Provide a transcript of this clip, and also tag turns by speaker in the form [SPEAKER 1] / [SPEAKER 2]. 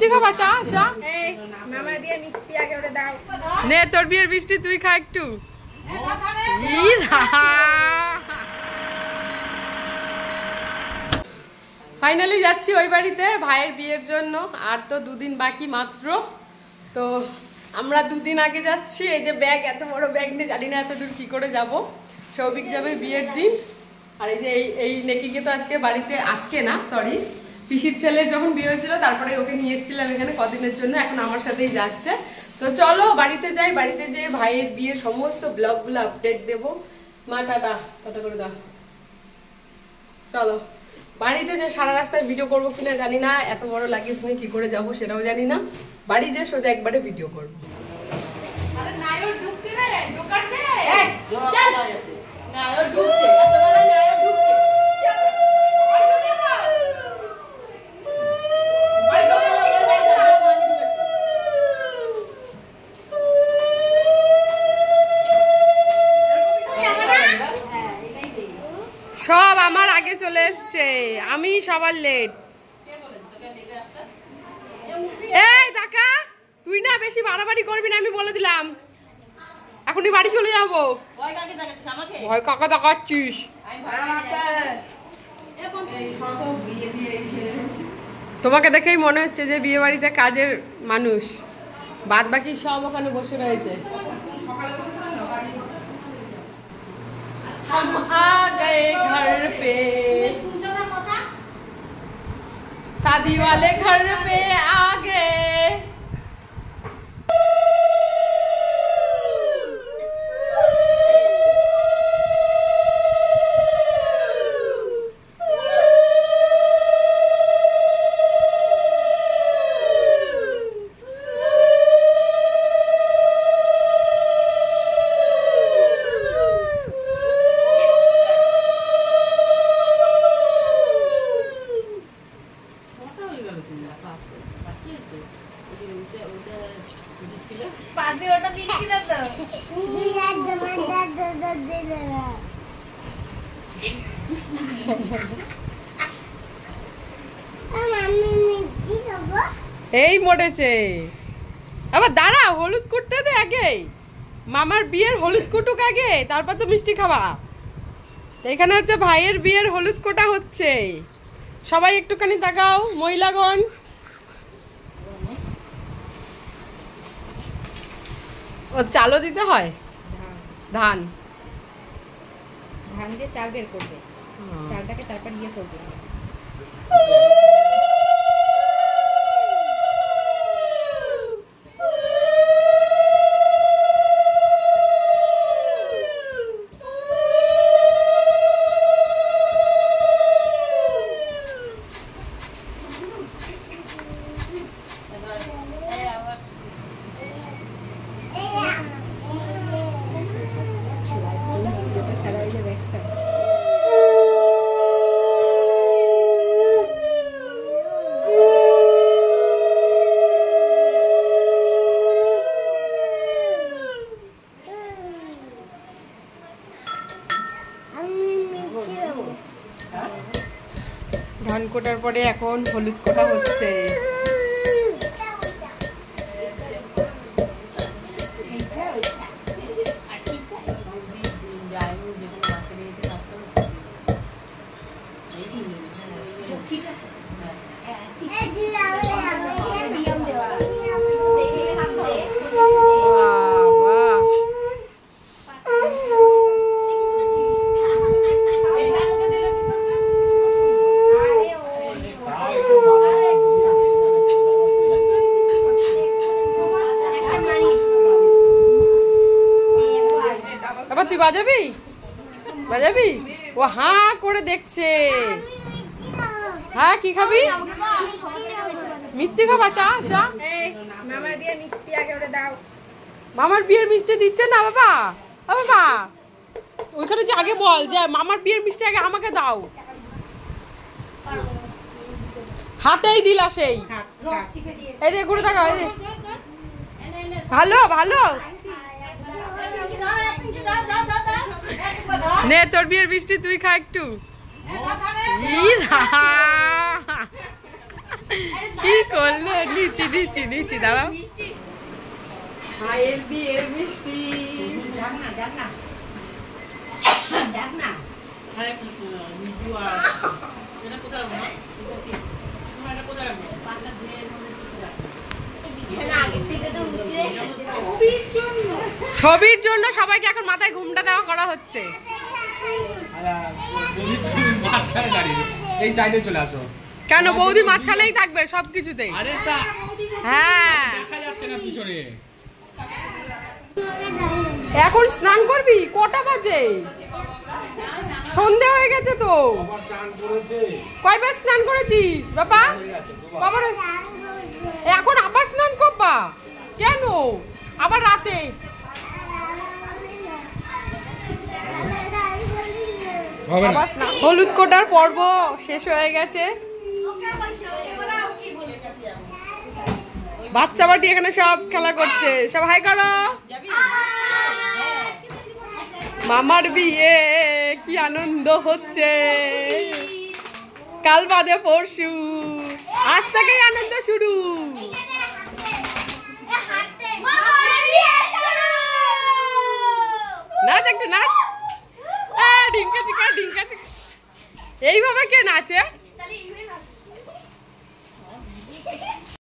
[SPEAKER 1] মিষ্টি খাবা? চা চা
[SPEAKER 2] মামার বিয়ের মিষ্টি আগে ওটা দাও।
[SPEAKER 1] নে তোর বিয়ের মিষ্টি তুই খা একটু। ফাইনালি যাচ্ছি ওই বাড়িতে ভাইয়ের বিয়ের জন্য। আর তো দুদিন বাকি মাত্র। তো আমরা দুদিন আগে যাচ্ছি। এই যে ব্যাগ, এত বড় ব্যাগ নিয়ে জানি না এত দূর কি করে যাব। সৌভিক যাবে বিয়ের দিন। আর এই যে এই নেকিকে তো আজকে বাড়িতে, আজকে না সরি, পিসির ছেলের যখন বিয়ে হয়েছিল তারপরে ওকে নিয়ে এসেছিলাম এখানে কদিনের জন্য। এখন আমার সাথেই যাচ্ছে। তো চলো বাড়িতে যাই। বাড়িতে যেয়ে ভাইয়ের বিয়ের সমস্ত ব্লগগুলো আপডেট দেবো। মা টাটা, কত করে দাও। চলো বাড়িতে যে সারা রাস্তায় ভিডিও করবো কিনা জানি না, এত বড় লাগেজ নিয়ে কি করে যাবো সেটাও জানি না। বাড়ি যে সোজা একবারে ভিডিও করবো। সব আমার আগে চলে এসছে, আমি সবার লেট। এই দেখা, তুই না বেশি বাড়াবাড়ি করবি না, আমি বলে দিলাম। এখনই বাড়ি চলে যাবো। ভয় কাকা দেখাচ্ছিস। তোমাকে দেখেই মনে হচ্ছে যে বিয়ে বাড়িতে কাজের মানুষ, বাদ বাকি সব ওখানে বসে রয়েছে। हम आ गए घर पे, शादी वाले घर पे आ गए। এই মরেছে আবার, দাঁড়া হলুদ কুটতে দে আগে। মামার বিয়ের হলুদ কুটুক আগে, তারপর তো মিষ্টি খাওয়া। এখানে হচ্ছে ভাইয়ের বিয়ের হলুদ কোটা হচ্ছে। সবাই একটুখানি তাকাও মহিলাগণ। ও চালও দিতে হয়, ধান
[SPEAKER 2] ধান দিয়ে চাল বের করবে, চালটাকে তারপর ইয়ে করবে।
[SPEAKER 1] ধান কোটার পরে এখন হলুদ কোটা হচ্ছে। এবার তুই বাজাবি বাজাবি? ও হাঁ করে দেখছে। হ্যাঁ কি খাবি? মিষ্টি খাবা? চা চা।
[SPEAKER 2] মামার বিয়ের মিষ্টি আগে ওটা দাও।
[SPEAKER 1] মামার বিয়ের মিষ্টি দিচ্ছে না বাবা। ও বাবা ওইখানে যে আগে বল যে মামার বিয়ের মিষ্টি আগে আমাকে দাও। হাতেই দিলা সেই। এই যে ঘুরে থাকা। ভালো ভালো। নে তোর বিয়ের মিষ্টি তুই খা একটু। কি করলো? নিচি নিচি নিচি, দাঁড়াও। ভাইয়ের বিয়ের মিষ্টি। ছবির জন্য সবাইকে এখন মাথায় ঘুমটা দেওয়া করা হচ্ছে।
[SPEAKER 3] এই সাইডে চলে আসো।
[SPEAKER 1] কেন বৌদি মাঝখানেই থাকবে সবকিছুতেই? হ্যাঁ, এখন স্নান করবি? কটা বাজে? সন্ধে হয়ে গেছে তো। কয়বার স্নান করেছিস বাবা? কবার? এখন আবার স্নান করবা? কেন আবার রাতে? হলুদ কোটার পর্ব শেষ হয়ে গেছে। বাচ্চা বাটি এখানে সব খেলা করছে। সব হাই করো। মামার বিয়ে, কি আনন্দ হচ্ছে। কাল বাদে পরশু, আজ থেকেই আনন্দ শুরু। নাচ একটু নাচ। এইভাবে কে নাচে?